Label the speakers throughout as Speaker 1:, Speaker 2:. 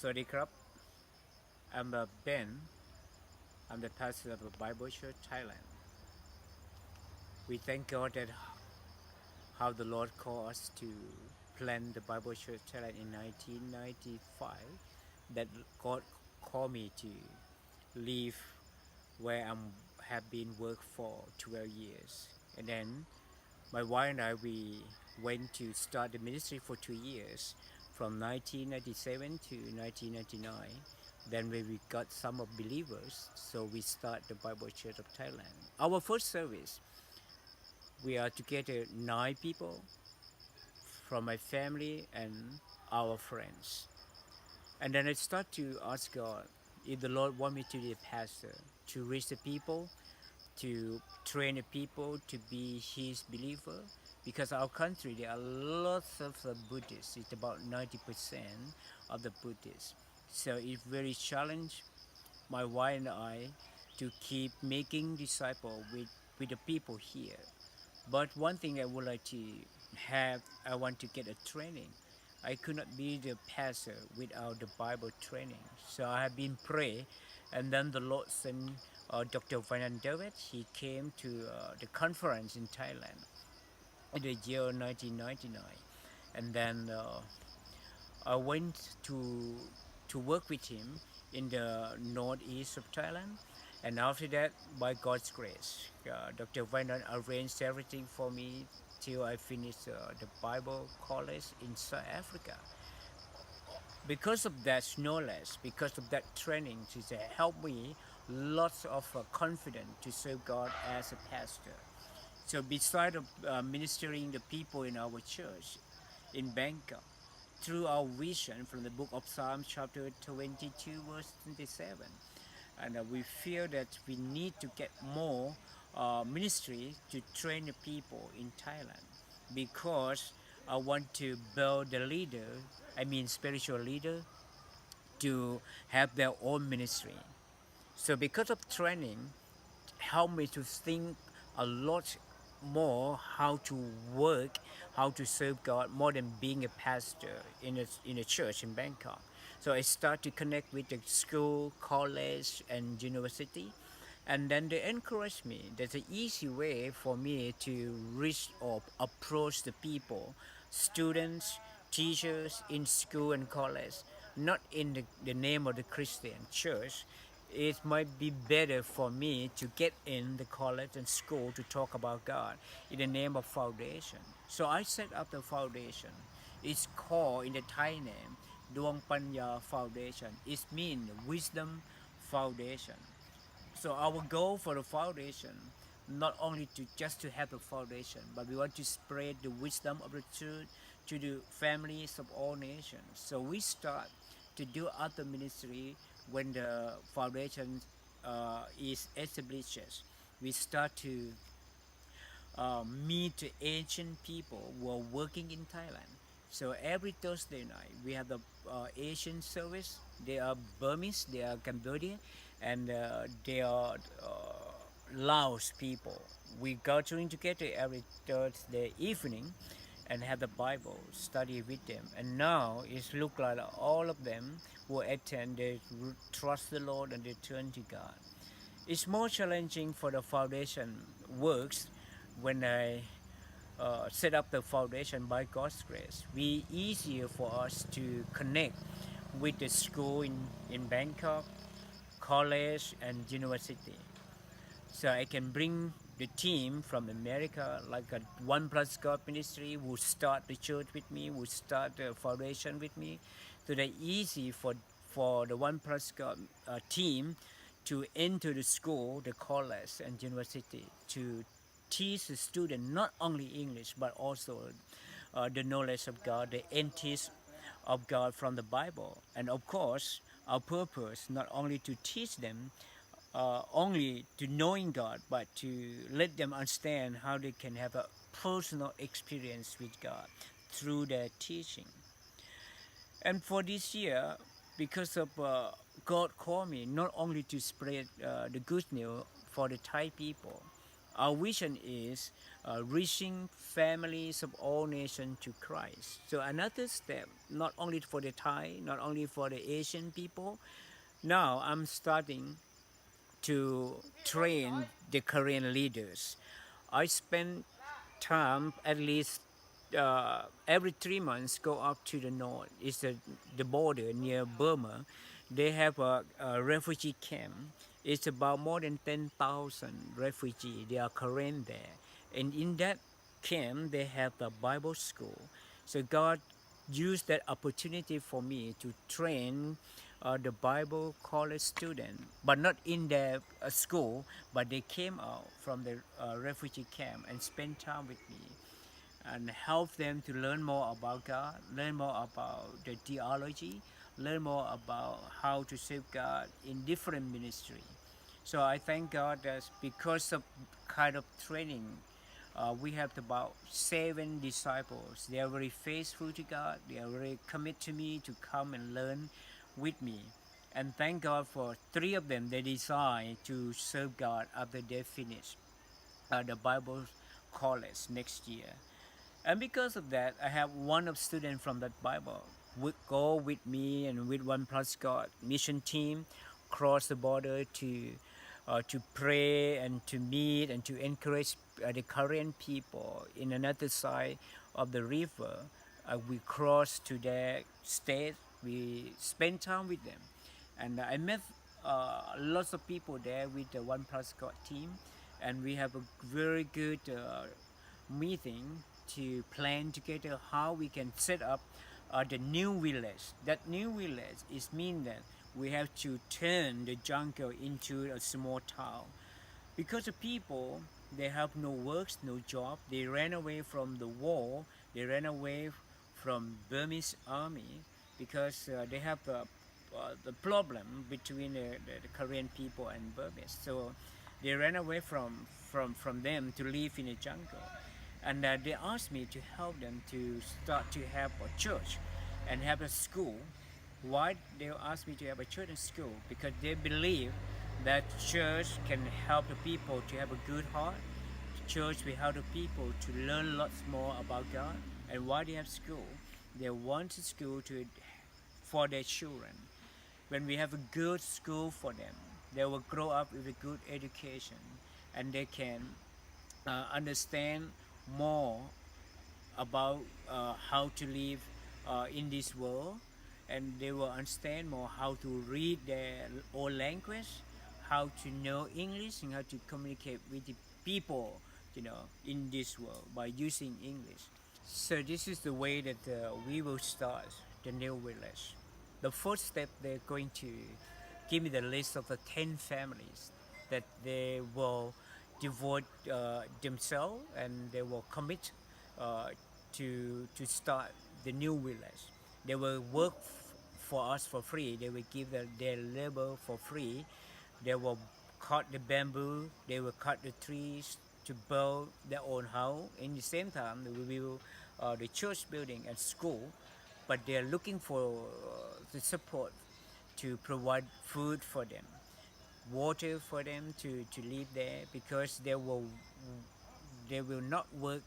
Speaker 1: Sawasdee krap. I'm Ben. I'm the pastor of the Bible Church Thailand. We thank God that how the Lord called us to plant the Bible Church Thailand in 1995. That God called me to leave where I have been work for 12 years, and then my wife and we went to start the ministry for 2 years, from 1997 to 1999. Then when we got some of believers, so we start the Bible Church of Thailand. Our first service, we are together 9 people from my family and our friends. And then I start to ask God if the Lord want me to be a pastor, to reach the people, to train the people to be His believer. Because our country, there are lots of Buddhists. It's about 90% of the Buddhists. So it's very challenge my wife and I to keep making disciple with the people here. But one thing I would like to have, I want to get a training. I could not be the pastor without the Bible training. So I have been pray, and then the Lord sent Dr. Vanan David. He came to the conference in Thailand in the year 1999, and then I went to work with him in the northeast of Thailand. And after that, by God's grace, Dr. Vanan arranged everything for me till I finished the Bible college in South Africa. Because of that knowledge, because of that training, it helped me lots of confidence to serve God as a pastor. So besides of ministering the people in our church in Bangkok, through our vision from the book of Psalms chapter 22 verse 27, and we feel that we need to get more ministry to train the people in Thailand, because I want to build the leader, I mean spiritual leader, to have their own ministry. So because of training, helped me to think a lot more how to work, how to serve God more than being a pastor in a church in Bangkok. So I start to connect with the school, college, and university, and then they encourage me. There's an easy way for me to reach or approach the people, students, teachers in school and college, not in the name of the Christian church. It might be better for me to get in the college and school to talk about God in the name of foundation. So I set up the foundation. It's called in the Thai name Duang Panya Foundation. It means Wisdom Foundation. So our goal for the foundation, not only to just to have the foundation, but we want to spread the wisdom of the truth to the families of all nations. So we start to do other ministry when the foundation is established. We start to meet Asian people who are working in Thailand. So every Thursday night we have the Asian service. They are Burmese, they are Cambodian, and they are Laos people. We gathering together every Thursday evening and have the Bible study with them. And now it looks like all of them who attend, they trust the Lord and they turn to God. It's more challenging for the foundation works when I set up the foundation by God's grace. We easier for us to connect with the school in Bangkok, college and university. So I can bring the team from America, like a One Plus God ministry, who start the church with me, who start the foundation with me. So they're easy for the One Plus God team to enter the school, the college and university, to teach the student not only English but also the knowledge of God, the entities of God from the Bible. And of course, our purpose not only to teach them only to knowing God, but to let them understand how they can have a personal experience with God through their teaching. And for this year, because of God called me not only to spread the good news for the Thai people, Our vision is reaching families of all nations to Christ. So another step, not only for the Thai, not only for the Asian people. Now I'm starting to train the Korean leaders. I spend time at least every 3 months go up to the north. It's the border near Burma. They have a refugee camp. It's about more than 10,000 refugees. They are Korean there. And in that camp, they have a Bible school. So God used that opportunity for me to train the Bible college student, but not in their school, but they came out from the refugee camp and spent time with me and help them to learn more about God, learn more about the theology, learn more about how to serve God in different ministry. So I thank God that because of kind of training, we have about 7 disciples. They are very faithful to God. They are very committed to me to come and learn with me. And thank God for 3 of them. They decide to serve God after they finish the Bible college next year. And because of that, I have one of students from that Bible would go with me and with One Plus God mission team cross the border to pray and to meet and to encourage the Korean people in another side of the river. We cross to their state. We spend time with them, and I met lots of people there with the One Plus God team, and we have a very good meeting to plan together how we can set up the new village. That new village is mean that we have to turn the jungle into a small town because the people they have no works, no job. They ran away from the war. They ran away from Burmese army because they have the problem between the Korean people and Burmese. So they ran away from them to live in the jungle, and they asked me to help them to start to have a church and have a school. Why they asked me to have a church and school? Because they believe that church can help the people to have a good heart. Church will help the people to learn lots more about God. And why they have school? They want a school to for their children. When we have a good school for them, they will grow up with a good education, and they can understand more about how to live in this world, and they will understand more how to read their own language, how to know English, and how to communicate with the people, in this world by using English. So this is the way that we will start the new village. The first step, they're going to give me the list of the 10 families that they will devote themselves and they will commit uh, to start the new village. They will work for us for free. They will give their labor for free. They will cut the bamboo. They will cut the trees to build their own house. In the same time, they will build the church building and school. But they are looking for the support to provide food for them, water for them to live there, because they will not work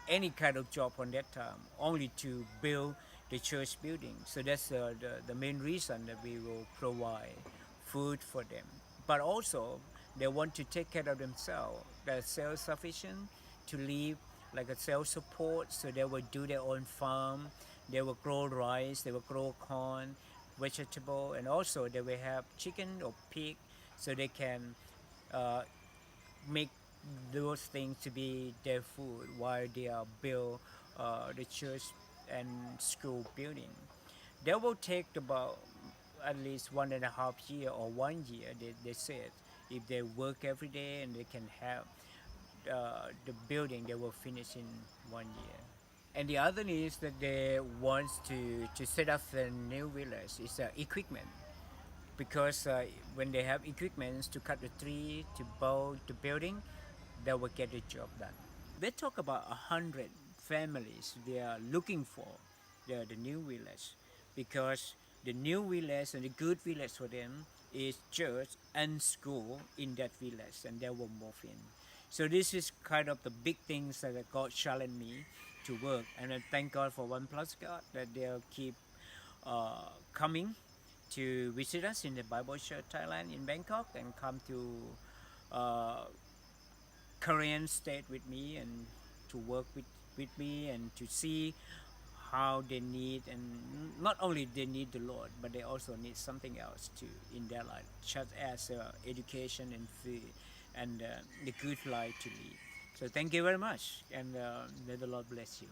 Speaker 1: any kind of job on that time, only to build the church building. So that's the main reason that we will provide food for them. But also, they want to take care of themselves. They're self-sufficient to live like a self-support. So they will do their own farm. They will grow rice. They will grow corn, vegetable, and also they will have chicken or pig, so they can uh, make those things to be their food while they are build the church and school building. They will take about at least 1.5 year or 1 year. They said if they work every day and they can have the building, they will finish in 1 year. And the other is that they want to set up a new village is equipment, because when they have equipment to cut the tree to build the building, they will get the job done. They talk about 100 families they are looking for the new village, because the new village and the good village for them is church and school in that village, and they will move in. So this is kind of the big things that God challenged me to work, and I thank God for One Plus God that they'll keep coming to visit us in the Bible Church Thailand in Bangkok, and come to uh, Korean state with me and to work with me and to see how they need, and not only they need the Lord, but they also need something else too in their life, such as education and food and the good life to lead. So thank you very much, and may the Lord bless you.